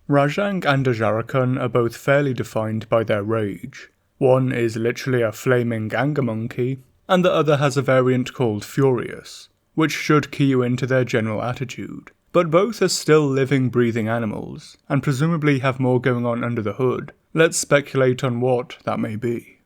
Rajang and Ajarakan are both fairly defined by their rage. One is literally a flaming anger monkey, and the other has a variant called Furious, which should key you into their general attitude. But both are still living, breathing animals, and presumably have more going on under the hood. Let's speculate on what that may be.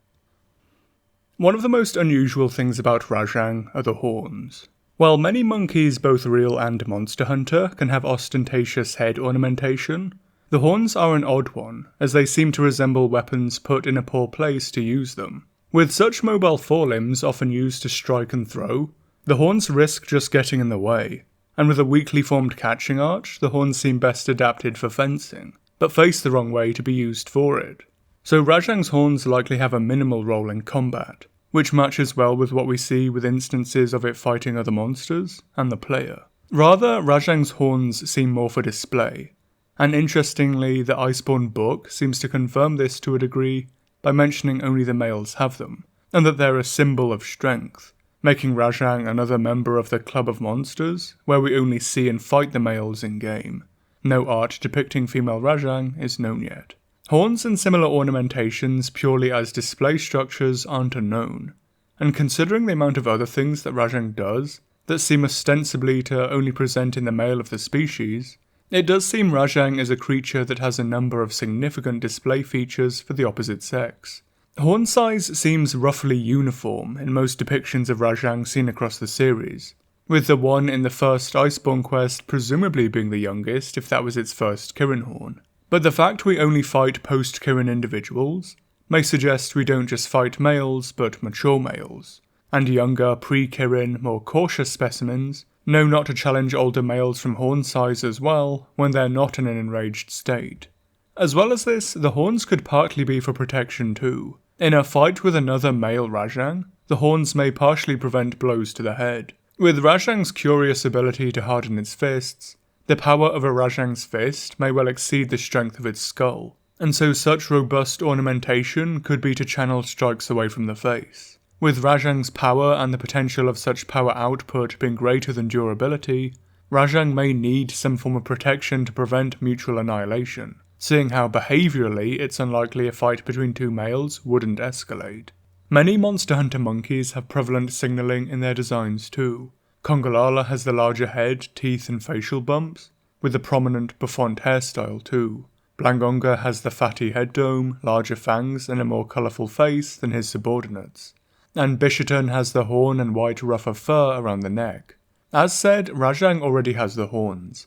One of the most unusual things about Rajang are the horns. While many monkeys, both real and Monster Hunter, can have ostentatious head ornamentation, the horns are an odd one, as they seem to resemble weapons put in a poor place to use them. With such mobile forelimbs often used to strike and throw, the horns risk just getting in the way, and with a weakly formed catching arch, the horns seem best adapted for fencing, but face the wrong way to be used for it. So Rajang's horns likely have a minimal role in combat, which matches well with what we see with instances of it fighting other monsters and the player. Rather, Rajang's horns seem more for display, and interestingly, the Iceborne book seems to confirm this to a degree by mentioning only the males have them, and that they're a symbol of strength, making Rajang another member of the Club of Monsters, where we only see and fight the males in-game. No art depicting female Rajang is known yet. Horns and similar ornamentations purely as display structures aren't unknown, and considering the amount of other things that Rajang does, that seem ostensibly to only present in the male of the species, it does seem Rajang is a creature that has a number of significant display features for the opposite sex. Horn size seems roughly uniform in most depictions of Rajang seen across the series, with the one in the first Iceborne quest presumably being the youngest if that was its first Kirin horn. But the fact we only fight post-Kirin individuals may suggest we don't just fight males but mature males, and younger pre-Kirin, more cautious specimens know not to challenge older males from horn size as well when they're not in an enraged state. As well as this, the horns could partly be for protection too. In a fight with another male Rajang, the horns may partially prevent blows to the head. With Rajang's curious ability to harden its fists, the power of a Rajang's fist may well exceed the strength of its skull, and so such robust ornamentation could be to channel strikes away from the face. With Rajang's power and the potential of such power output being greater than durability, Rajang may need some form of protection to prevent mutual annihilation, seeing how behaviourally it's unlikely a fight between two males wouldn't escalate. Many Monster Hunter monkeys have prevalent signalling in their designs too. Kongolala has the larger head, teeth and facial bumps, with a prominent bouffant hairstyle too. Blangonga has the fatty head dome, larger fangs and a more colourful face than his subordinates. And Bishaten has the horn and white ruff of fur around the neck. As said, Rajang already has the horns.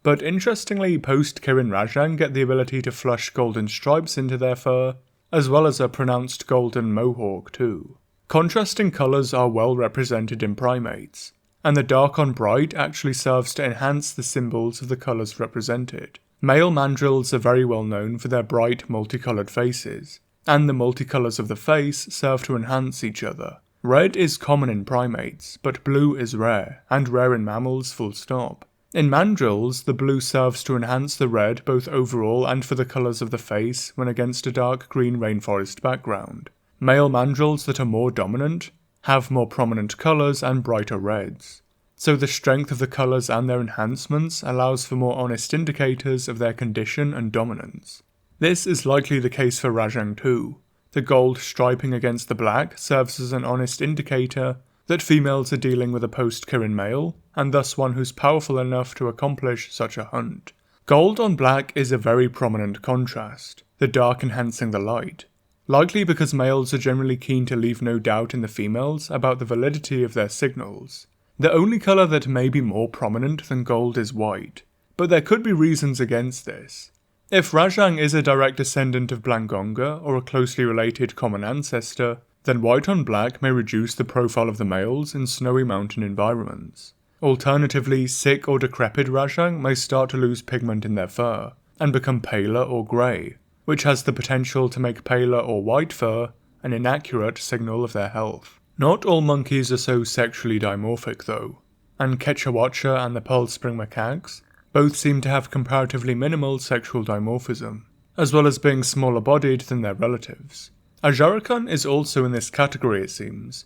But interestingly, post-Kirin Rajang get the ability to flush golden stripes into their fur, as well as a pronounced golden mohawk too. Contrasting colours are well represented in primates, and the dark on bright actually serves to enhance the symbols of the colours represented. Male mandrills are very well known for their bright multicoloured faces, and the multicolours of the face serve to enhance each other. Red is common in primates, but blue is rare, and rare in mammals full stop. In mandrills, the blue serves to enhance the red both overall and for the colours of the face when against a dark green rainforest background. Male mandrills that are more dominant have more prominent colours and brighter reds, so the strength of the colours and their enhancements allows for more honest indicators of their condition and dominance. This is likely the case for Rajang too. The gold striping against the black serves as an honest indicator that females are dealing with a post-Kirin male, and thus one who's powerful enough to accomplish such a hunt. Gold on black is a very prominent contrast, the dark enhancing the light, likely because males are generally keen to leave no doubt in the females about the validity of their signals. The only colour that may be more prominent than gold is white, but there could be reasons against this. If Rajang is a direct descendant of Blangonga or a closely related common ancestor, then white on black may reduce the profile of the males in snowy mountain environments. Alternatively, sick or decrepit Rajang may start to lose pigment in their fur, and become paler or grey, which has the potential to make paler or white fur an inaccurate signal of their health. Not all monkeys are so sexually dimorphic though, and Quetzalcoatl and the Pearl Spring macaques both seem to have comparatively minimal sexual dimorphism, as well as being smaller bodied than their relatives. Ajarakan is also in this category it seems.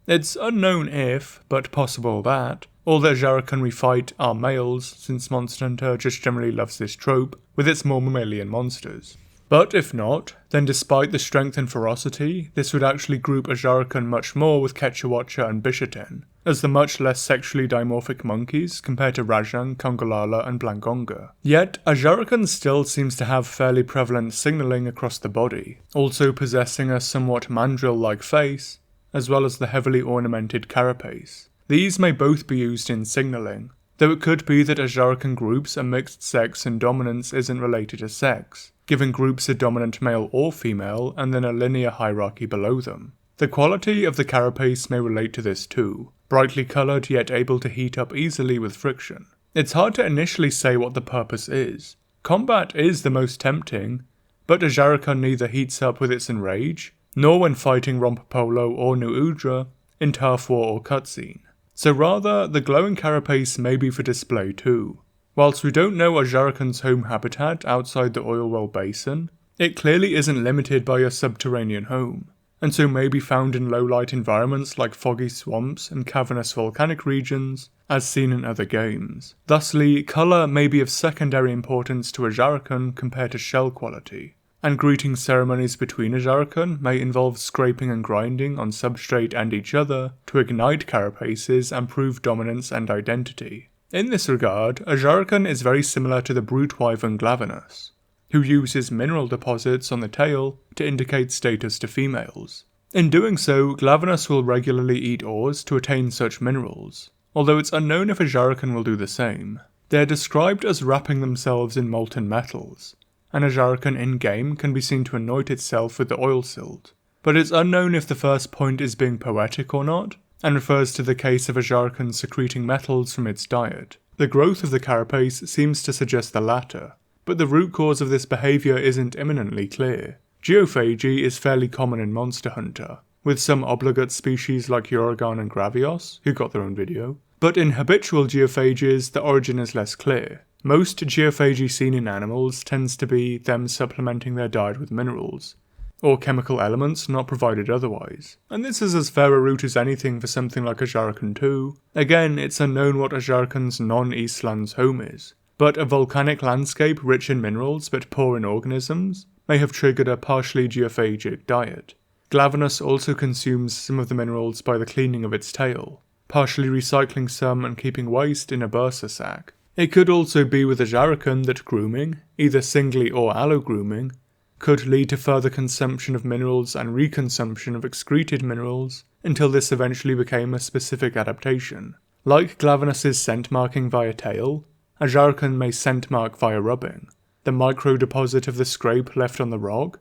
It's unknown if, but possible that, All the Ajarakan we fight are males, since Monster Hunter just generally loves this trope with its more mammalian monsters. But if not, then despite the strength and ferocity, this would actually group Ajarakan much more with Quetzalcoatl and Bishaten, as the much less sexually dimorphic monkeys compared to Rajang, Kongolala and Blangonga. Yet, Ajarakan still seems to have fairly prevalent signalling across the body, also possessing a somewhat mandrill-like face, as well as the heavily ornamented carapace. These may both be used in signalling, though it could be that Ajarakan groups are mixed sex and dominance isn't related to sex, giving groups a dominant male or female and then a linear hierarchy below them. The quality of the carapace may relate to this too, brightly coloured yet able to heat up easily with friction. It's hard to initially say what the purpose is. Combat is the most tempting, but Ajarakan neither heats up with its Enraged, nor when fighting Rompopolo or Nuudra in turf war or cutscene. So rather, the glowing carapace may be for display too. Whilst we don't know Ajarakan's home habitat outside the oil well basin, it clearly isn't limited by a subterranean home, and so may be found in low-light environments like foggy swamps and cavernous volcanic regions, as seen in other games. Thusly, colour may be of secondary importance to Ajarakan compared to shell quality, and greeting ceremonies between Ajarakan may involve scraping and grinding on substrate and each other to ignite carapaces and prove dominance and identity. In this regard, Ajarakan is very similar to the brute wyvern Glavenus, who uses mineral deposits on the tail to indicate status to females. In doing so, Glavenus will regularly eat ores to attain such minerals, although it's unknown if Ajarakan will do the same. They are described as wrapping themselves in molten metals, and Ajarakan in-game can be seen to anoint itself with the oil silt, but it's unknown if the first point is being poetic or not, and refers to the case of Ajarakan secreting metals from its diet. The growth of the carapace seems to suggest the latter, but the root cause of this behaviour isn't imminently clear. Geophagy is fairly common in Monster Hunter, with some obligate species like Uragan and Gravios, who got their own video, but in habitual geophages the origin is less clear. Most geophagy seen in animals tends to be them supplementing their diet with minerals, or chemical elements not provided otherwise. And this is as fair a route as anything for something like Ajarakan 2. Again, it's unknown what Ajarakan's non-Eastlands home is, but a volcanic landscape rich in minerals but poor in organisms may have triggered a partially geophagic diet. Glavenus also consumes some of the minerals by the cleaning of its tail, partially recycling some and keeping waste in a bursa sac. It could also be with Ajarakan that grooming, either singly or allo-grooming, could lead to further consumption of minerals and reconsumption of excreted minerals until this eventually became a specific adaptation. Like Glavenus's scent marking via tail, Ajarakan may scent mark via rubbing. The micro deposit of the scrape left on the rock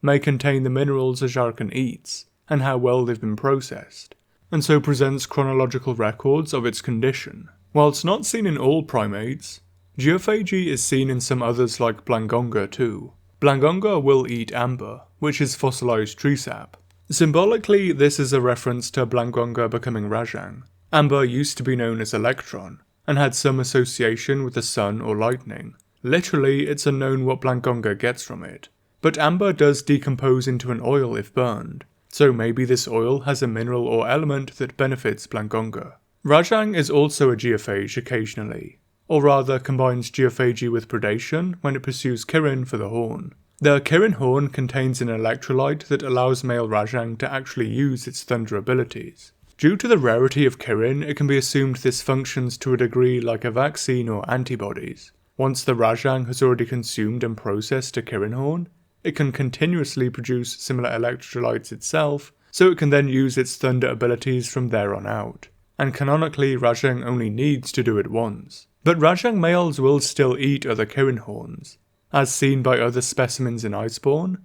may contain the minerals Ajarakan eats and how well they've been processed, and so presents chronological records of its condition. Whilst not seen in all primates, geophagy is seen in some others like Blangonga too. Blangonga will eat amber, which is fossilized tree sap. Symbolically, this is a reference to Blangonga becoming Rajang. Amber used to be known as electron, and had some association with the sun or lightning. Literally, it's unknown what Blangonga gets from it, but amber does decompose into an oil if burned, so maybe this oil has a mineral or element that benefits Blangonga. Rajang is also a geophage occasionally, or rather combines geophagy with predation when it pursues Kirin for the horn. The Kirin horn contains an electrolyte that allows male Rajang to actually use its thunder abilities. Due to the rarity of Kirin, it can be assumed this functions to a degree like a vaccine or antibodies. Once the Rajang has already consumed and processed a Kirin horn, it can continuously produce similar electrolytes itself, so it can then use its thunder abilities from there on out. And canonically, Rajang only needs to do it once. But Rajang males will still eat other Kirin horns, as seen by other specimens in Iceborne,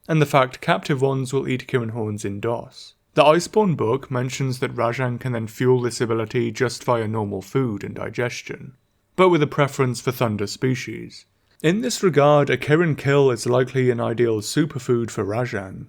and the fact captive ones will eat Kirin horns in DOS. The Iceborne book mentions that Rajang can then fuel this ability just via normal food and digestion, but with a preference for thunder species. In this regard, a Kirin kill is likely an ideal superfood for Rajang.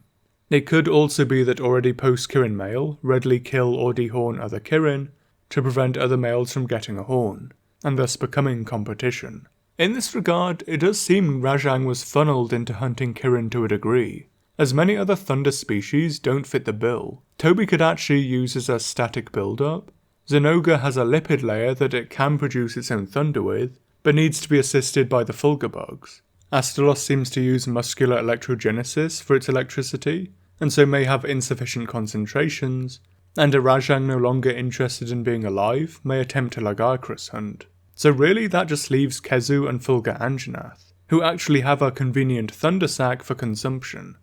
It could also be that already post-Kirin male readily kill or dehorn other Kirin to prevent other males from getting a horn, and thus becoming competition. In this regard, it does seem Rajang was funneled into hunting Kirin to a degree, as many other thunder species don't fit the bill. Toby could actually use as a static build-up, Zenogre has a lipid layer that it can produce its own thunder with, but needs to be assisted by the Fulgur bugs. Astalos seems to use muscular electrogenesis for its electricity, and so may have insufficient concentrations, and a Rajang no longer interested in being alive may attempt a Lagiacrus hunt. So really that just leaves Kezu and Fulgur Anjanath, who actually have a convenient thunder sac for consumption.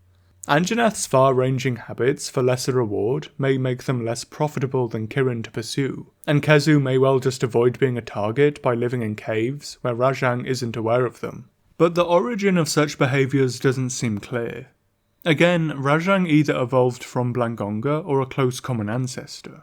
Anjanath's far-ranging habits for lesser reward may make them less profitable than Kirin to pursue, and Kezu may well just avoid being a target by living in caves where Rajang isn't aware of them. But the origin of such behaviours doesn't seem clear. Again, Rajang either evolved from Blangonga or a close common ancestor,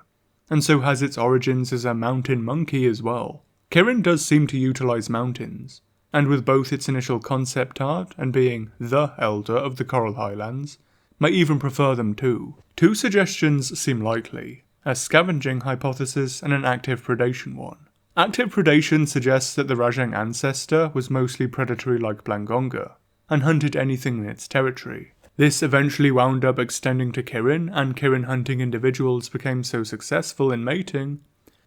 and so has its origins as a mountain monkey as well. Kirin does seem to utilise mountains, and with both its initial concept art and being the elder of the Coral Highlands, may even prefer them too. Two suggestions seem likely, a scavenging hypothesis and an active predation one. Active predation suggests that the Rajang ancestor was mostly predatory like Blangonga, and hunted anything in its territory. This eventually wound up extending to Kirin, and Kirin hunting individuals became so successful in mating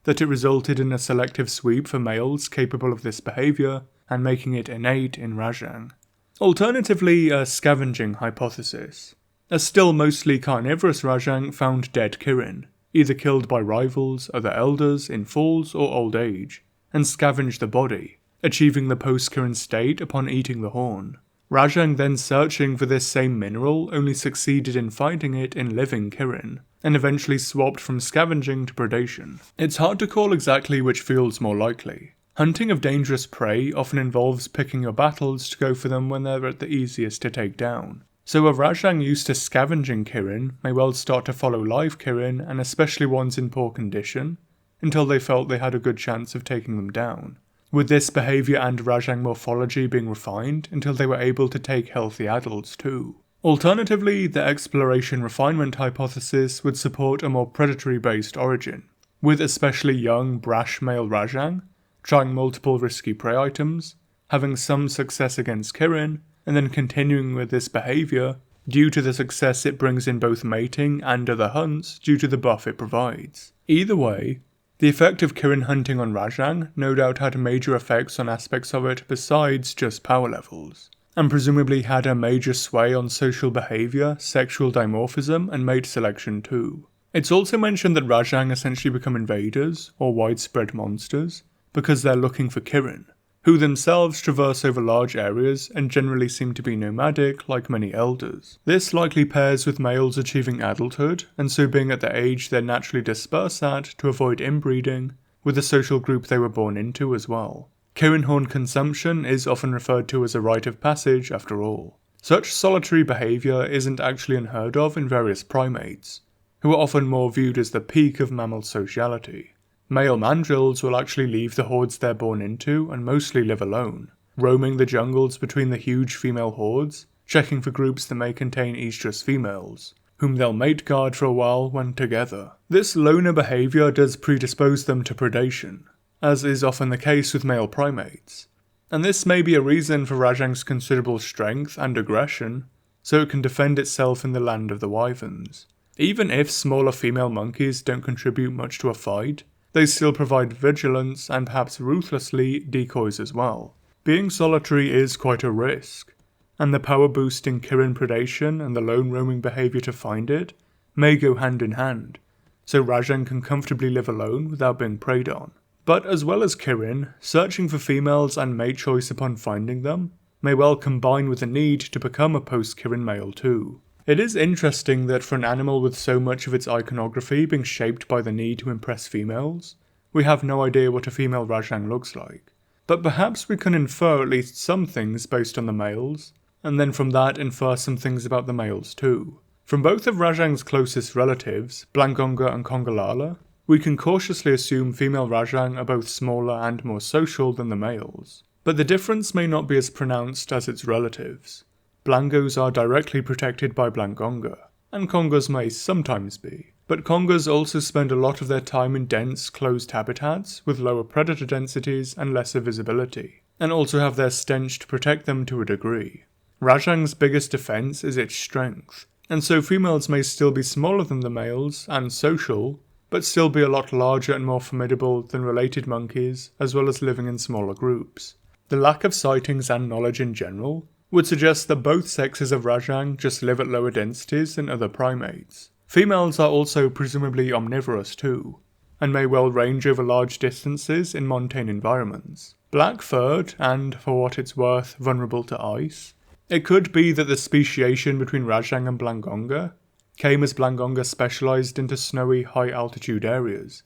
that it resulted in a selective sweep for males capable of this behaviour, and making it innate in Rajang. Alternatively, a scavenging hypothesis. A still mostly carnivorous Rajang found dead Kirin, either killed by rivals, other elders, in falls or old age, and scavenged the body, achieving the post-Kirin state upon eating the horn. Rajang then searching for this same mineral only succeeded in finding it in living Kirin, and eventually swapped from scavenging to predation. It's hard to call exactly which feels more likely. Hunting of dangerous prey often involves picking your battles to go for them when they're at the easiest to take down. So a Rajang used to scavenging Kirin may well start to follow live Kirin, and especially ones in poor condition, until they felt they had a good chance of taking them down, with this behaviour and Rajang morphology being refined until they were able to take healthy adults too. Alternatively, the exploration refinement hypothesis would support a more predatory-based origin, with especially young, brash male Rajang trying multiple risky prey items, having some success against Kirin, and then continuing with this behaviour due to the success it brings in both mating and other hunts due to the buff it provides. Either way, the effect of Kirin hunting on Rajang no doubt had major effects on aspects of it besides just power levels, and presumably had a major sway on social behaviour, sexual dimorphism, and mate selection too. It's also mentioned that Rajang essentially become invaders, or widespread monsters, because they're looking for Kirin, who themselves traverse over large areas and generally seem to be nomadic like many elders. This likely pairs with males achieving adulthood, and so being at the age they naturally disperse at to avoid inbreeding with the social group they were born into as well. Kirin horn consumption is often referred to as a rite of passage after all. Such solitary behaviour isn't actually unheard of in various primates, who are often more viewed as the peak of mammal sociality. Male mandrills will actually leave the hordes they're born into and mostly live alone, roaming the jungles between the huge female hordes, checking for groups that may contain estrus females, whom they'll mate guard for a while when together. This loner behaviour does predispose them to predation, as is often the case with male primates, and this may be a reason for Rajang's considerable strength and aggression, so it can defend itself in the land of the wyverns. Even if smaller female monkeys don't contribute much to a fight, they still provide vigilance and perhaps ruthlessly decoys as well. Being solitary is quite a risk, and the power boosting Kirin predation and the lone roaming behaviour to find it may go hand in hand, so Rajang can comfortably live alone without being preyed on. But as well as Kirin, searching for females and mate choice upon finding them may well combine with the need to become a post-Kirin male too. It is interesting that for an animal with so much of its iconography being shaped by the need to impress females, we have no idea what a female Rajang looks like. But perhaps we can infer at least some things based on the males, and then from that infer some things about the males too. From both of Rajang's closest relatives, Blangonga and Kongalala, we can cautiously assume female Rajang are both smaller and more social than the males. But the difference may not be as pronounced as its relatives. Blangos are directly protected by Blangonga, and Kongas may sometimes be. But Kongas also spend a lot of their time in dense, closed habitats with lower predator densities and lesser visibility, and also have their stench to protect them to a degree. Rajang's biggest defense is its strength, and so females may still be smaller than the males and social, but still be a lot larger and more formidable than related monkeys, as well as living in smaller groups. The lack of sightings and knowledge in general would suggest that both sexes of Rajang just live at lower densities than other primates. Females are also presumably omnivorous too, and may well range over large distances in montane environments. Black-furred and, for what it's worth, vulnerable to ice, it could be that the speciation between Rajang and Blangonga came as Blangonga specialised into snowy high-altitude areas,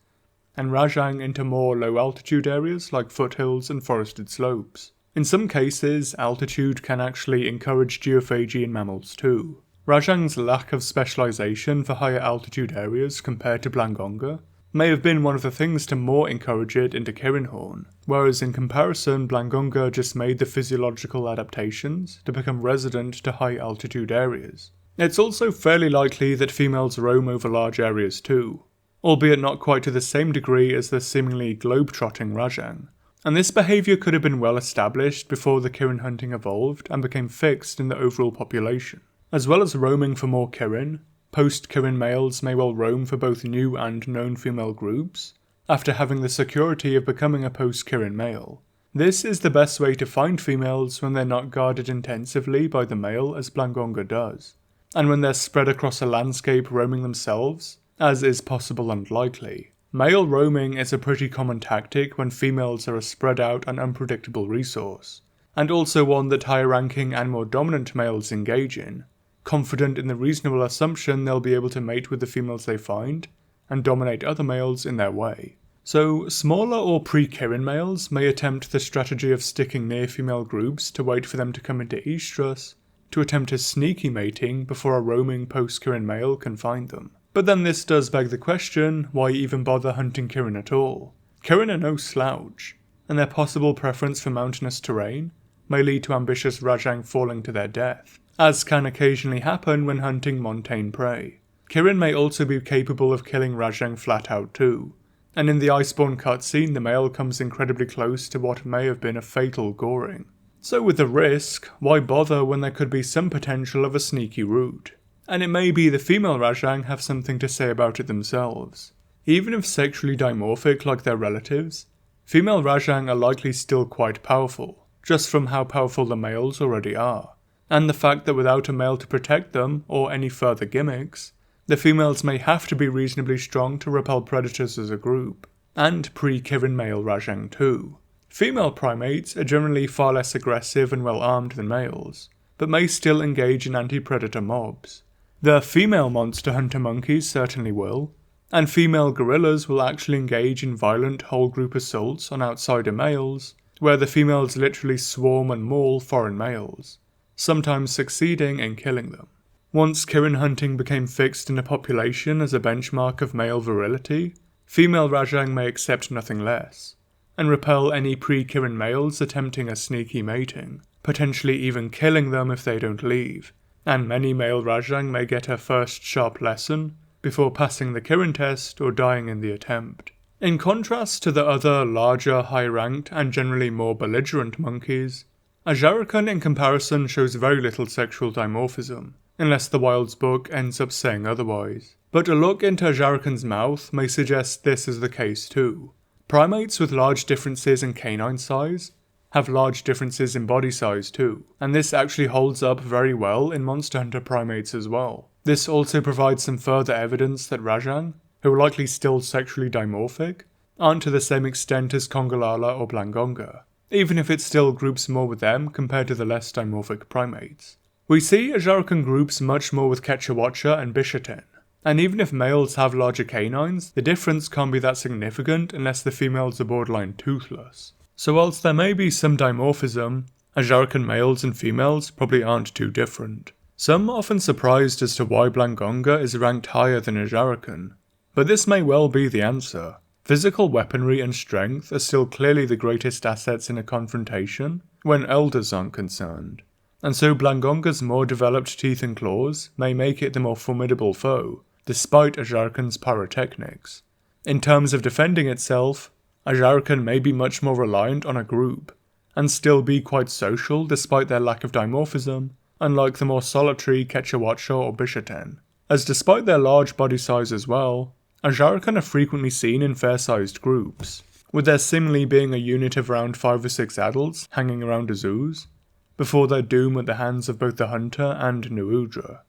and Rajang into more low-altitude areas like foothills and forested slopes. In some cases, altitude can actually encourage geophagy in mammals too. Rajang's lack of specialisation for higher altitude areas compared to Blangonga may have been one of the things to more encourage it into Kirinhorn, whereas in comparison Blangonga just made the physiological adaptations to become resident to high altitude areas. It's also fairly likely that females roam over large areas too, albeit not quite to the same degree as the seemingly globe-trotting Rajang, and this behaviour could have been well established before the Kirin hunting evolved and became fixed in the overall population. As well as roaming for more Kirin, post-Kirin males may well roam for both new and known female groups, after having the security of becoming a post-Kirin male. This is the best way to find females when they're not guarded intensively by the male as Blangonga does, and when they're spread across a landscape roaming themselves, as is possible and likely. Male roaming is a pretty common tactic when females are a spread out and unpredictable resource, and also one that higher ranking and more dominant males engage in, confident in the reasonable assumption they'll be able to mate with the females they find, and dominate other males in their way. So, smaller or pre-Kirin males may attempt the strategy of sticking near female groups to wait for them to come into estrus, to attempt a sneaky mating before a roaming post-Kirin male can find them. But then this does beg the question, why even bother hunting Kirin at all? Kirin are no slouch, and their possible preference for mountainous terrain may lead to ambitious Rajang falling to their death, as can occasionally happen when hunting montane prey. Kirin may also be capable of killing Rajang flat out too, and in the Iceborne cutscene the male comes incredibly close to what may have been a fatal goring. So with the risk, why bother when there could be some potential of a sneaky route? And it may be the female Rajang have something to say about it themselves. Even if sexually dimorphic like their relatives, female Rajang are likely still quite powerful, just from how powerful the males already are, and the fact that without a male to protect them, or any further gimmicks, the females may have to be reasonably strong to repel predators as a group, and pre-Kirin male Rajang too. Female primates are generally far less aggressive and well armed than males, but may still engage in anti-predator mobs. The female monster hunter monkeys certainly will, and female gorillas will actually engage in violent whole group assaults on outsider males, where the females literally swarm and maul foreign males, sometimes succeeding in killing them. Once Kirin hunting became fixed in a population as a benchmark of male virility, female Rajang may accept nothing less, and repel any pre-Kirin males attempting a sneaky mating, potentially even killing them if they don't leave, and many male Rajang may get a first sharp lesson before passing the Kirin test or dying in the attempt. In contrast to the other larger, high-ranked and generally more belligerent monkeys, Ajarakan in comparison shows very little sexual dimorphism, unless the Wild's book ends up saying otherwise. But a look into Ajarakan's mouth may suggest this is the case too. Primates with large differences in canine size have large differences in body size too, and this actually holds up very well in Monster Hunter primates as well. This also provides some further evidence that Rajang, who are likely still sexually dimorphic, aren't to the same extent as Kongolala or Blangonga, even if it still groups more with them compared to the less dimorphic primates. We see Ajarakan groups much more with Quetzalcoatl and Bishaten, and even if males have larger canines, the difference can't be that significant unless the females are borderline toothless. So whilst there may be some dimorphism, Ajarakan males and females probably aren't too different. Some are often surprised as to why Blangonga is ranked higher than Ajarakan, but this may well be the answer. Physical weaponry and strength are still clearly the greatest assets in a confrontation when elders aren't concerned, and so Blangonga's more developed teeth and claws may make it the more formidable foe, despite Ajarakan's pyrotechnics. In terms of defending itself, Ajarakan may be much more reliant on a group, and still be quite social despite their lack of dimorphism, unlike the more solitary Quetzalcoatl or Bishaten, as despite their large body size as well, Ajarakan are frequently seen in fair-sized groups, with there seemingly being a unit of around 5 or 6 adults hanging around a zoos, before their doom at the hands of both the hunter and Nuudra.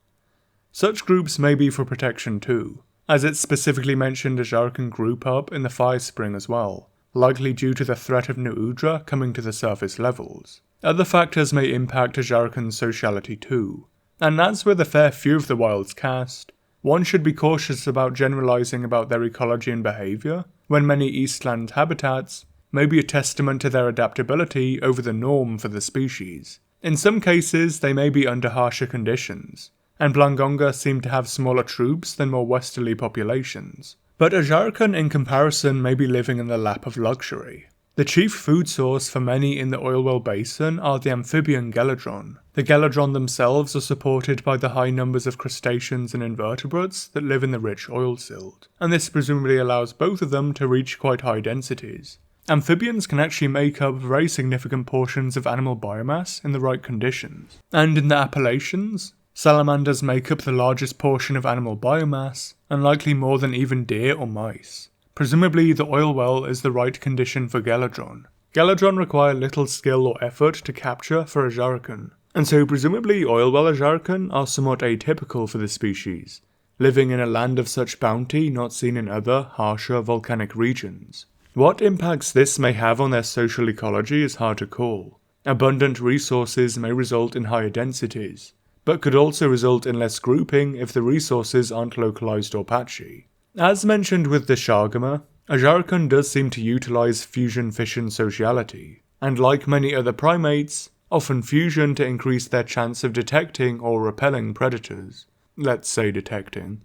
Such groups may be for protection too, as it's specifically mentioned Ajarakan group up in the Fire Spring as well, likely due to the threat of Nuudra coming to the surface levels. Other factors may impact Ajarakan's sociality too, and as with a fair few of the Wild's cast, one should be cautious about generalizing about their ecology and behaviour, when many Eastland habitats may be a testament to their adaptability over the norm for the species. In some cases, they may be under harsher conditions, and Blangonga seem to have smaller troops than more westerly populations. But Ajarakan in comparison may be living in the lap of luxury. The chief food source for many in the Oilwell Basin are the amphibian Geladron. The Geladron themselves are supported by the high numbers of crustaceans and invertebrates that live in the rich oil silt, and this presumably allows both of them to reach quite high densities. Amphibians can actually make up very significant portions of animal biomass in the right conditions. And in the Appalachians, salamanders make up the largest portion of animal biomass, and likely more than even deer or mice. Presumably the oil well is the right condition for Geladron. Geladron require little skill or effort to capture for Ajarakan, and so presumably oil well Ajarakan are somewhat atypical for the species, living in a land of such bounty not seen in other, harsher volcanic regions. What impacts this may have on their social ecology is hard to call. Abundant resources may result in higher densities, but could also result in less grouping if the resources aren't localized or patchy. As mentioned with the Shagama, Ajarakan does seem to utilize fusion-fission sociality, and like many other primates, often fusion to increase their chance of detecting or repelling predators. Let's say detecting.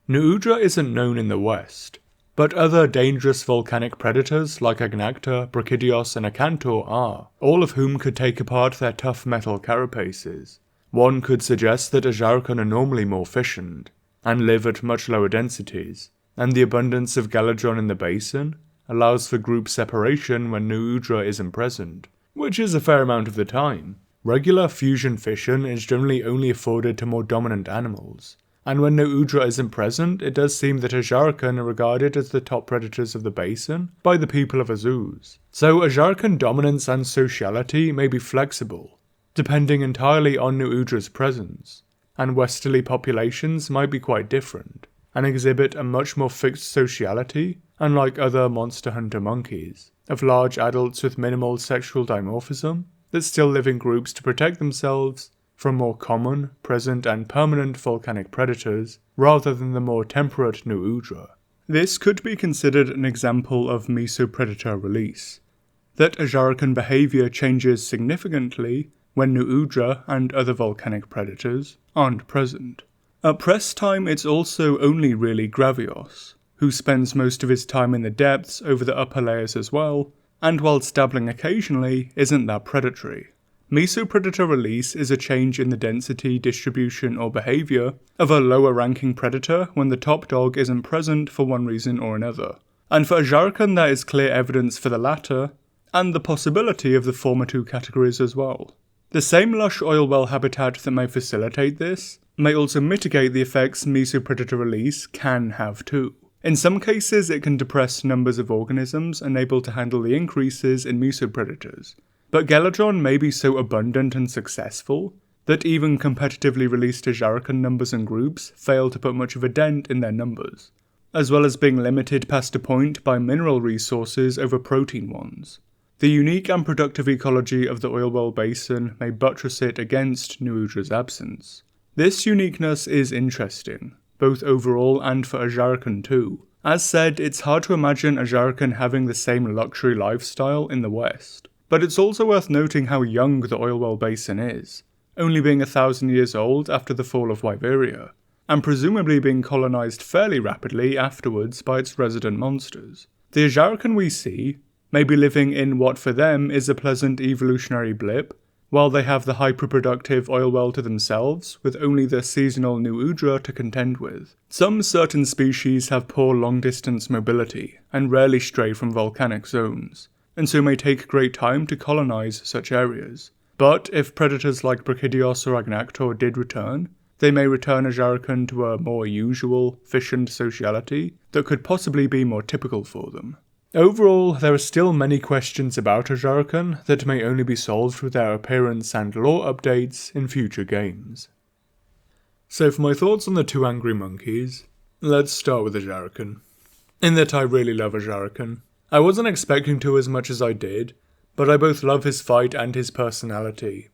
Nuudra isn't known in the West, but other dangerous volcanic predators like Agnacta, Brachydios and Acantor are, all of whom could take apart their tough metal carapaces. One could suggest that Ajarakan are normally more fissioned, and live at much lower densities, and the abundance of Geladron in the basin allows for group separation when Nuudra isn't present, which is a fair amount of the time. Regular fusion-fission is generally only afforded to more dominant animals, and when Nuudra isn't present, it does seem that Ajarakan are regarded as the top predators of the basin by the people of Azuz. So Ajarakan dominance and sociality may be flexible, depending entirely on Nuudra's presence, and westerly populations might be quite different, and exhibit a much more fixed sociality, unlike other monster hunter monkeys, of large adults with minimal sexual dimorphism that still live in groups to protect themselves from more common, present and permanent volcanic predators, rather than the more temperate Nuudra. This could be considered an example of Mesopredator release, that Ajarakan behaviour changes significantly when Nuudra and other volcanic predators aren't present. At press time it's also only really Gravios, who spends most of his time in the depths over the upper layers as well, and whilst dabbling occasionally, isn't that predatory. Mesopredator release is a change in the density, distribution or behaviour of a lower ranking predator when the top dog isn't present for one reason or another. And for Ajarakan there is clear evidence for the latter, and the possibility of the former two categories as well. The same lush oil well habitat that may facilitate this may also mitigate the effects Mesopredator release can have too. In some cases it can depress numbers of organisms unable to handle the increases in Mesopredators, but Geladron may be so abundant and successful that even competitively released Ajarakan numbers and groups fail to put much of a dent in their numbers, as well as being limited past a point by mineral resources over protein ones. The unique and productive ecology of the Oilwell Basin may buttress it against Nuudra's absence. This uniqueness is interesting, both overall and for Ajarakan too. As said, it's hard to imagine Ajarakan having the same luxury lifestyle in the West, but it's also worth noting how young the Oilwell Basin is, only being 1,000 years old after the fall of Wyveria, and presumably being colonised fairly rapidly afterwards by its resident monsters. The Ajarakan we see may be living in what for them is a pleasant evolutionary blip, while they have the hyper-productive oil well to themselves, with only the seasonal Nuudra to contend with. Some certain species have poor long-distance mobility, and rarely stray from volcanic zones, and so may take great time to colonise such areas. But if predators like Brachydios or Agnactor did return, they may return Ajarakan to a more usual, efficient sociality that could possibly be more typical for them. Overall, there are still many questions about Ajarakan that may only be solved with their appearance and lore updates in future games. So for my thoughts on the two angry monkeys, let's start with Ajarakan. In that I really love Ajarakan. I wasn't expecting to as much as I did, but I both love his fight and his personality.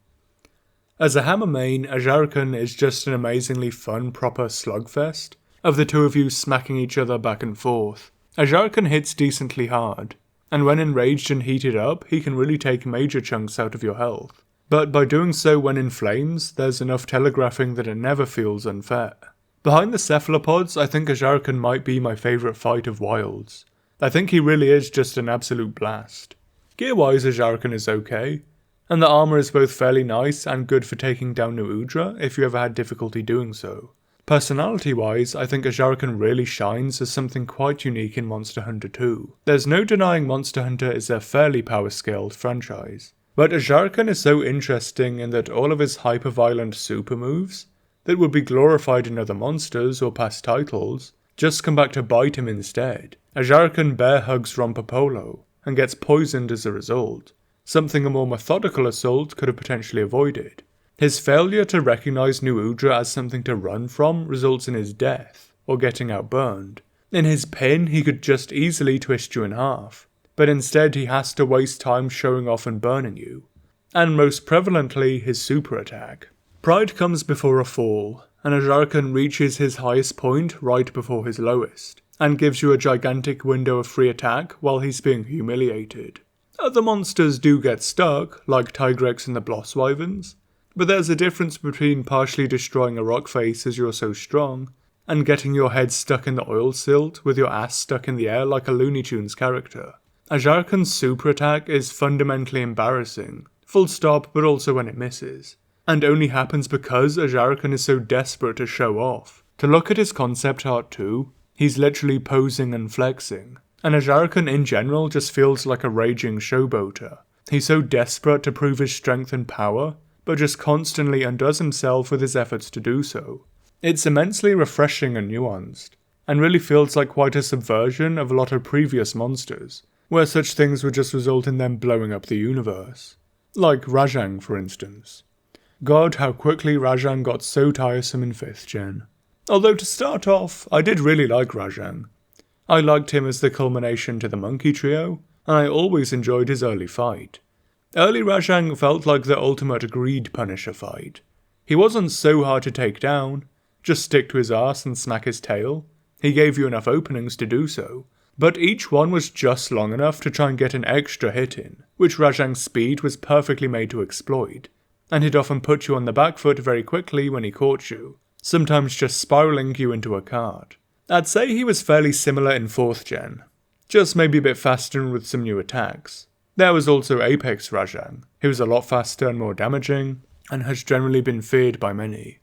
As a hammer main, Ajarakan is just an amazingly fun proper slugfest of the two of you smacking each other back and forth. Ajarakan hits decently hard, and when enraged and heated up, he can really take major chunks out of your health. But by doing so when in flames, there's enough telegraphing that it never feels unfair. Behind the cephalopods, I think Ajarakan might be my favourite fight of Wilds. I think he really is just an absolute blast. Gear-wise, Ajarakan is okay, and the armour is both fairly nice and good for taking down New Udra if you ever had difficulty doing so. Personality-wise, I think Ajarakan really shines as something quite unique in Monster Hunter 2. There's no denying Monster Hunter is a fairly power-scaled franchise, but Ajarakan is so interesting in that all of his hyper-violent super moves that would be glorified in other monsters or past titles just come back to bite him instead. Ajarakan bear hugs Rompopolo and gets poisoned as a result, something a more methodical assault could have potentially avoided. His failure to recognise New Udra as something to run from results in his death, or getting outburned. In his pin, he could just easily twist you in half, but instead he has to waste time showing off and burning you. And most prevalently, his super attack. Pride comes before a fall, and Ajarakan reaches his highest point right before his lowest, and gives you a gigantic window of free attack while he's being humiliated. Other monsters do get stuck, like Tigrex and the Bloss Wyverns, but there's a difference between partially destroying a rock face as you're so strong, and getting your head stuck in the oil silt with your ass stuck in the air like a Looney Tunes character. Ajarakan's super attack is fundamentally embarrassing, full stop, but also when it misses, and only happens because Ajarakan is so desperate to show off. To look at his concept art too, he's literally posing and flexing, and Ajarakan in general just feels like a raging showboater. He's so desperate to prove his strength and power, but just constantly undoes himself with his efforts to do so. It's immensely refreshing and nuanced, and really feels like quite a subversion of a lot of previous monsters, where such things would just result in them blowing up the universe. Like Rajang, for instance. God, how quickly Rajang got so tiresome in 5th gen. Although to start off, I did really like Rajang. I liked him as the culmination to the monkey trio, and I always enjoyed his early fight. Early Rajang felt like the ultimate greed punisher fight. He wasn't so hard to take down, just stick to his arse and smack his tail. He gave you enough openings to do so, but each one was just long enough to try and get an extra hit in, which Rajang's speed was perfectly made to exploit, and he'd often put you on the back foot very quickly when he caught you, sometimes just spiralling you into a cart. I'd say he was fairly similar in 4th gen, just maybe a bit faster and with some new attacks. There was also Apex Rajang, who was a lot faster and more damaging, and has generally been feared by many.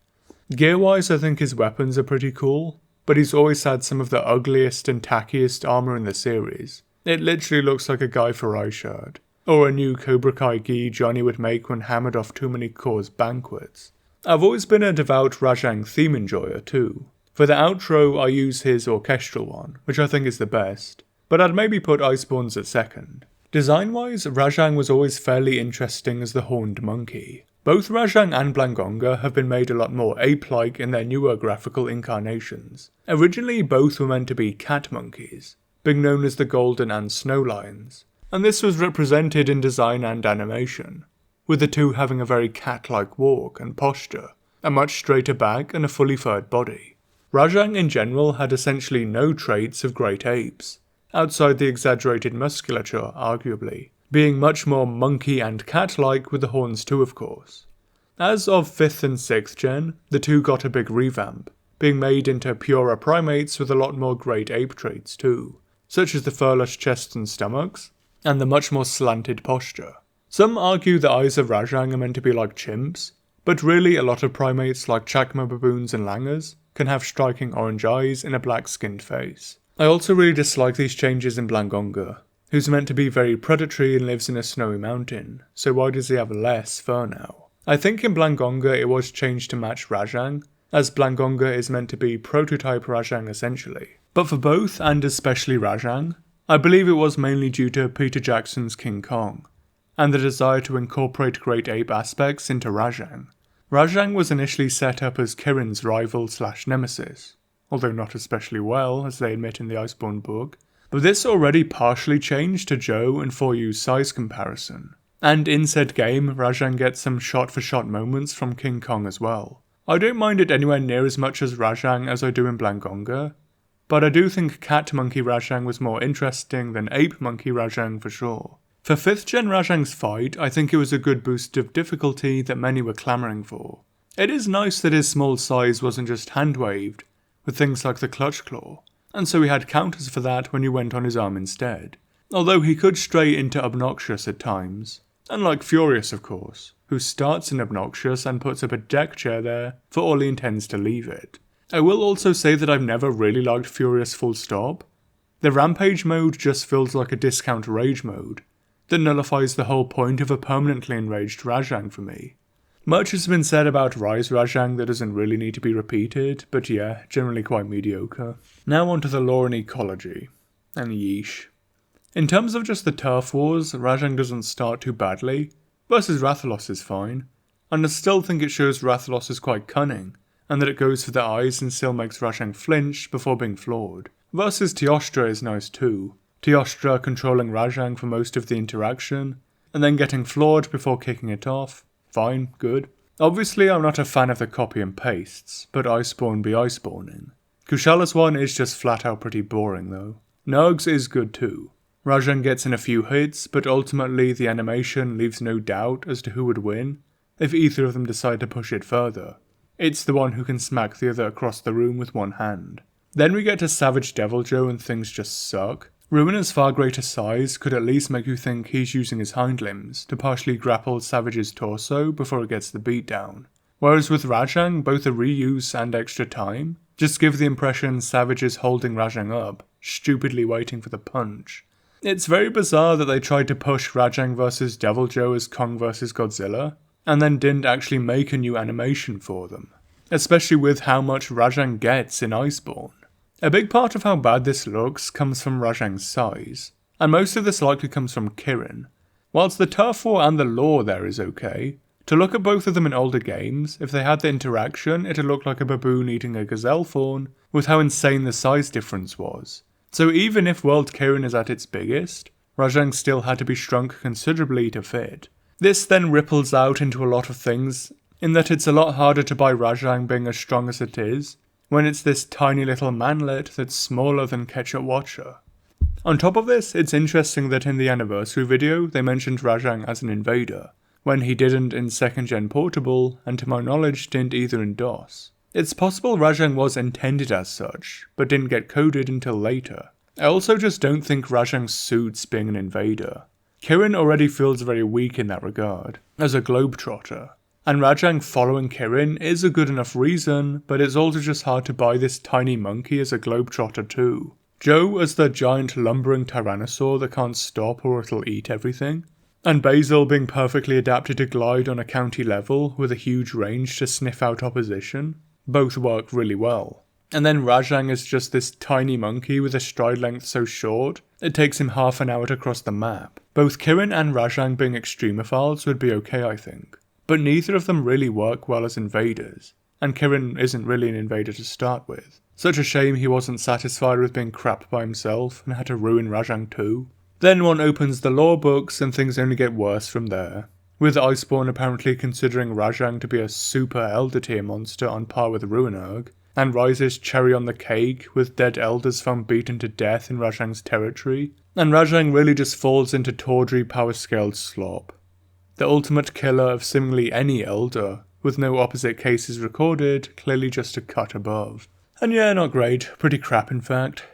Gear-wise, I think his weapons are pretty cool, but he's always had some of the ugliest and tackiest armour in the series. It literally looks like a Guy Fieri shirt, or a new Cobra Kai gi Johnny would make when hammered off too many cause banquets. I've always been a devout Rajang theme enjoyer too. For the outro I use his orchestral one, which I think is the best, but I'd maybe put Iceborne's at second. Design-wise, Rajang was always fairly interesting as the horned monkey. Both Rajang and Blangonga have been made a lot more ape-like in their newer graphical incarnations. Originally both were meant to be cat monkeys, being known as the Golden and Snow Lions, and this was represented in design and animation, with the two having a very cat-like walk and posture, a much straighter back and a fully furred body. Rajang in general had essentially no traits of great apes, outside the exaggerated musculature, arguably, being much more monkey and cat-like with the horns too, of course. As of 5th and 6th gen, the two got a big revamp, being made into purer primates with a lot more great ape traits too, such as the furless chests and stomachs, and the much more slanted posture. Some argue the eyes of Rajang are meant to be like chimps, but really a lot of primates like chacma baboons and langurs can have striking orange eyes in a black-skinned face. I also really dislike these changes in Blangonga, who's meant to be very predatory and lives in a snowy mountain, so why does he have less fur now? I think in Blangonga it was changed to match Rajang, as Blangonga is meant to be prototype Rajang essentially. But for both, and especially Rajang, I believe it was mainly due to Peter Jackson's King Kong, and the desire to incorporate great ape aspects into Rajang. Rajang was initially set up as Kirin's rival/nemesis, although not especially well, as they admit in the Iceborne book, but this already partially changed to Joe and 4U's size comparison. And in said game, Rajang gets some shot-for-shot moments from King Kong as well. I don't mind it anywhere near as much as Rajang as I do in Blangonga, but I do think Cat Monkey Rajang was more interesting than Ape Monkey Rajang for sure. For 5th gen Rajang's fight, I think it was a good boost of difficulty that many were clamouring for. It is nice that his small size wasn't just hand-waved, with things like the Clutch Claw, and so he had counters for that when you went on his arm instead. Although he could stray into Obnoxious at times, unlike Furious of course, who starts in Obnoxious and puts up a deck chair there for all he intends to leave it. I will also say that I've never really liked Furious full stop. The Rampage mode just feels like a discount Rage mode, that nullifies the whole point of a permanently enraged Rajang for me. Much has been said about Rise Rajang that doesn't really need to be repeated, but yeah, generally quite mediocre. Now onto the lore and ecology, and yeesh. In terms of just the turf wars, Rajang doesn't start too badly, versus Rathalos is fine, and I still think it shows Rathalos is quite cunning, and that it goes for the eyes and still makes Rajang flinch before being floored. Versus Teostra is nice too, Teostra controlling Rajang for most of the interaction, and then getting floored before kicking it off. Fine, good. Obviously I'm not a fan of the copy and pastes, but Iceborne be Icebawning. Kushala's one is just flat out pretty boring though. Nug's is good too. Rajang gets in a few hits, but ultimately the animation leaves no doubt as to who would win, if either of them decide to push it further. It's the one who can smack the other across the room with one hand. Then we get to Savage Deviljho and things just suck. Ruina's far greater size could at least make you think he's using his hind limbs to partially grapple Savage's torso before it gets the beatdown. Whereas with Rajang, both the reuse and extra time just give the impression Savage is holding Rajang up, stupidly waiting for the punch. It's very bizarre that they tried to push Rajang vs Deviljho as Kong vs Godzilla, and then didn't actually make a new animation for them, especially with how much Rajang gets in Iceborne. A big part of how bad this looks comes from Rajang's size, and most of this likely comes from Kirin. Whilst the turf war and the lore there is okay, to look at both of them in older games, if they had the interaction it'd look like a baboon eating a gazelle fawn, with how insane the size difference was. So even if World Kirin is at its biggest, Rajang still had to be shrunk considerably to fit. This then ripples out into a lot of things, in that it's a lot harder to buy Rajang being as strong as it is, when it's this tiny little manlet that's smaller than Ketchup Watcher. On top of this, it's interesting that in the anniversary video they mentioned Rajang as an invader, when he didn't in 2nd gen Portable, and to my knowledge didn't either in DOS. It's possible Rajang was intended as such, but didn't get coded until later. I also just don't think Rajang suits being an invader. Kirin already feels very weak in that regard, as a globetrotter. And Rajang following Kirin is a good enough reason, but it's also just hard to buy this tiny monkey as a globetrotter too. Joe as the giant lumbering tyrannosaur that can't stop or it'll eat everything. And Basil being perfectly adapted to glide on a county level with a huge range to sniff out opposition. Both work really well. And then Rajang is just this tiny monkey with a stride length so short, it takes him half an hour to cross the map. Both Kirin and Rajang being extremophiles would be okay I think. But neither of them really work well as invaders, and Kirin isn't really an invader to start with. Such a shame he wasn't satisfied with being crap by himself and had to ruin Rajang too. Then one opens the lore books and things only get worse from there, with Iceborne apparently considering Rajang to be a super Elder tier monster on par with Ruinurg, and Rise's cherry on the cake with dead elders found beaten to death in Rajang's territory, and Rajang really just falls into tawdry power-scaled slop. The ultimate killer of seemingly any elder, with no opposite cases recorded, clearly just a cut above. And yeah, not great, pretty crap in fact.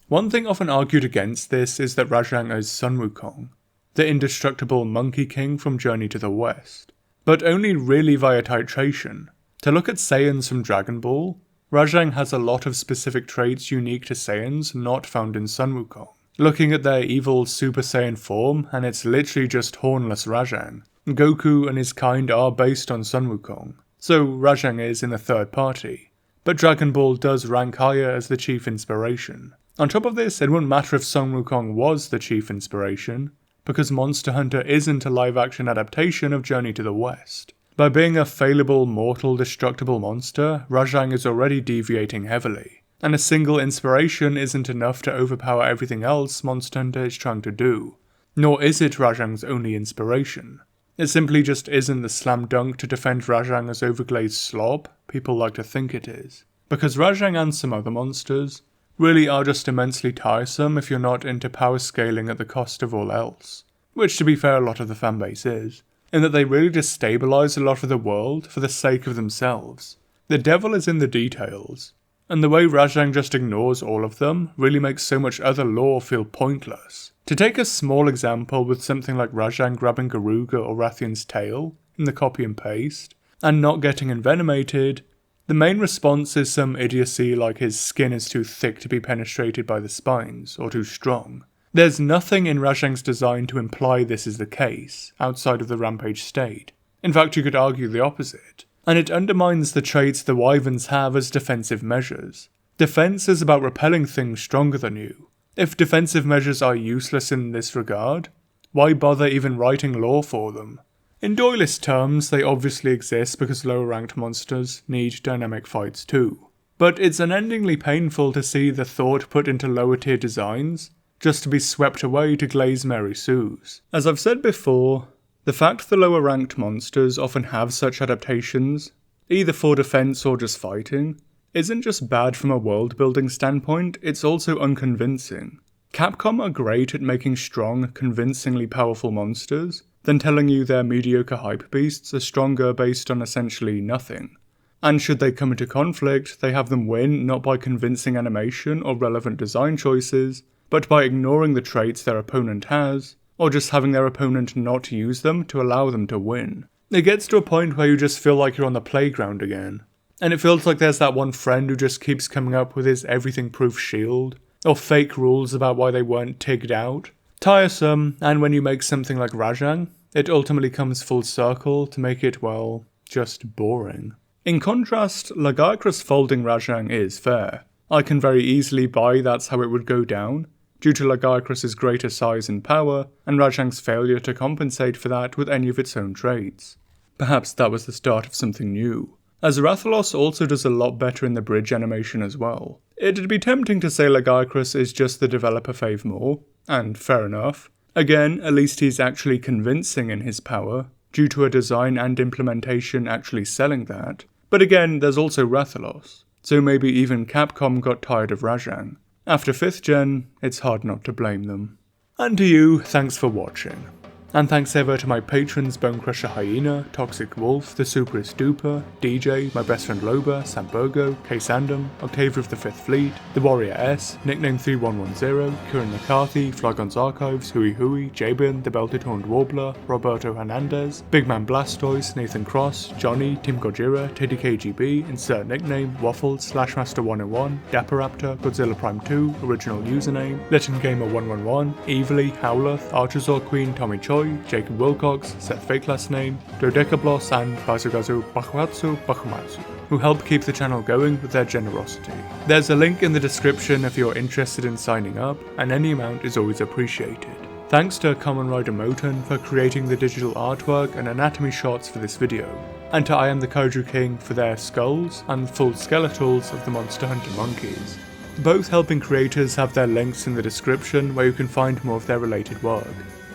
One thing often argued against this is that Rajang is Sun Wukong, the indestructible Monkey King from Journey to the West, but only really via titration. To look at Saiyans from Dragon Ball, Rajang has a lot of specific traits unique to Saiyans not found in Sun Wukong. Looking at their evil Super Saiyan form, and it's literally just hornless Rajang. Goku and his kind are based on Sun Wukong. so Rajang is in the third party. But Dragon Ball does rank higher as the chief inspiration. On top of this, it wouldn't matter if Song Wukong was the chief inspiration, because Monster Hunter isn't a live-action adaptation of Journey to the West. By being a fallible, mortal, destructible monster, Rajang is already deviating heavily, and a single inspiration isn't enough to overpower everything else Monster Hunter is trying to do. Nor is it Rajang's only inspiration. It simply just isn't the slam dunk to defend Rajang as overglazed slob people like to think it is. Because Rajang and some other monsters really are just immensely tiresome if you're not into power scaling at the cost of all else. Which, to be fair, a lot of the fanbase is, in that they really destabilise a lot of the world for the sake of themselves. The devil is in the details, and the way Rajang just ignores all of them really makes so much other lore feel pointless. To take a small example with something like Rajang grabbing Garuga or Rathian's tail in the copy and paste, and not getting envenomated, the main response is some idiocy like his skin is too thick to be penetrated by the spines, or too strong. There's nothing in Rajang's design to imply this is the case, outside of the rampage state. In fact, you could argue the opposite. And it undermines the traits the Wyverns have as defensive measures. Defense is about repelling things stronger than you. If defensive measures are useless in this regard, why bother even writing lore for them? In doylist terms, they obviously exist because lower ranked monsters need dynamic fights too. But it's unendingly painful to see the thought put into lower tier designs, just to be swept away to glaze Mary Sue's. As I've said before, the fact the lower ranked monsters often have such adaptations, either for defense or just fighting, isn't just bad from a world building standpoint, it's also unconvincing. Capcom are great at making strong, convincingly powerful monsters, then telling you their mediocre hype beasts are stronger based on essentially nothing. And should they come into conflict, they have them win not by convincing animation or relevant design choices, but by ignoring the traits their opponent has, or just having their opponent not use them to allow them to win. It gets to a point where you just feel like you're on the playground again. And it feels like there's that one friend who just keeps coming up with his everything-proof shield, or fake rules about why they weren't tigged out. Tiresome, and when you make something like Rajang, it ultimately comes full circle to make it, well, just boring. In contrast, Lagiacrus folding Rajang is fair. I can very easily buy that's how it would go down, due to Lagiacrus' greater size and power, and Rajang's failure to compensate for that with any of its own traits. Perhaps that was the start of something new. As Rathalos also does a lot better in the bridge animation as well. It'd be tempting to say Lagiacrus is just the developer fave more, and fair enough. Again, at least he's actually convincing in his power, due to a design and implementation actually selling that. But again, there's also Rathalos, so maybe even Capcom got tired of Rajang. After 5th gen, it's hard not to blame them. And to you, thanks for watching. And thanks ever to my patrons Bonecrusher Hyena, Toxic Wolf, The Superest Duper, DJ, my best friend Loba, Samburgo, K Sandom, Octavia of the Fifth Fleet, The Warrior S, Nickname 3110, Kieran McCarthy, Flygon's Archives, Hui Hui, Jabin, The Belted Horned Warbler, Roberto Hernandez, Big Man Blastoise, Nathan Cross, Johnny, Team Gojira, Teddy KGB, Insert Nickname, Waffles, Slashmaster 101, Dapperaptor, Godzilla Prime 2, Original Username, Legend Gamer 111, Evilly, Howleth, Archosaur Queen, Tommy Choi, Jacob Wilcox, Seth Fake Last Name, Dodecablos and Bazugazu Bakumatsu, who help keep the channel going with their generosity. There's a link in the description if you're interested in signing up, and any amount is always appreciated. Thanks to Kamen Rider Moten for creating the digital artwork and anatomy shots for this video, and to Iamthekaijuking for their skulls and full skeletals of the Monster Hunter monkeys. Both helping creators have their links in the description where you can find more of their related work,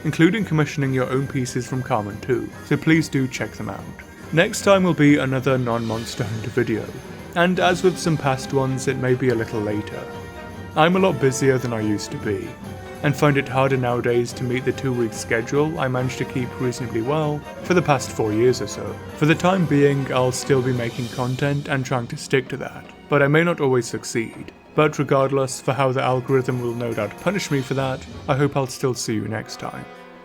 including commissioning your own pieces from Kamen too, so please do check them out. Next time will be another non-Monster Hunter video, and as with some past ones it may be a little later. I'm a lot busier than I used to be, and find it harder nowadays to meet the 2-week schedule I managed to keep reasonably well for the past 4 years or so. For the time being, I'll still be making content and trying to stick to that, but I may not always succeed. But regardless, for how the algorithm will no doubt punish me for that, I hope I'll still see you next time.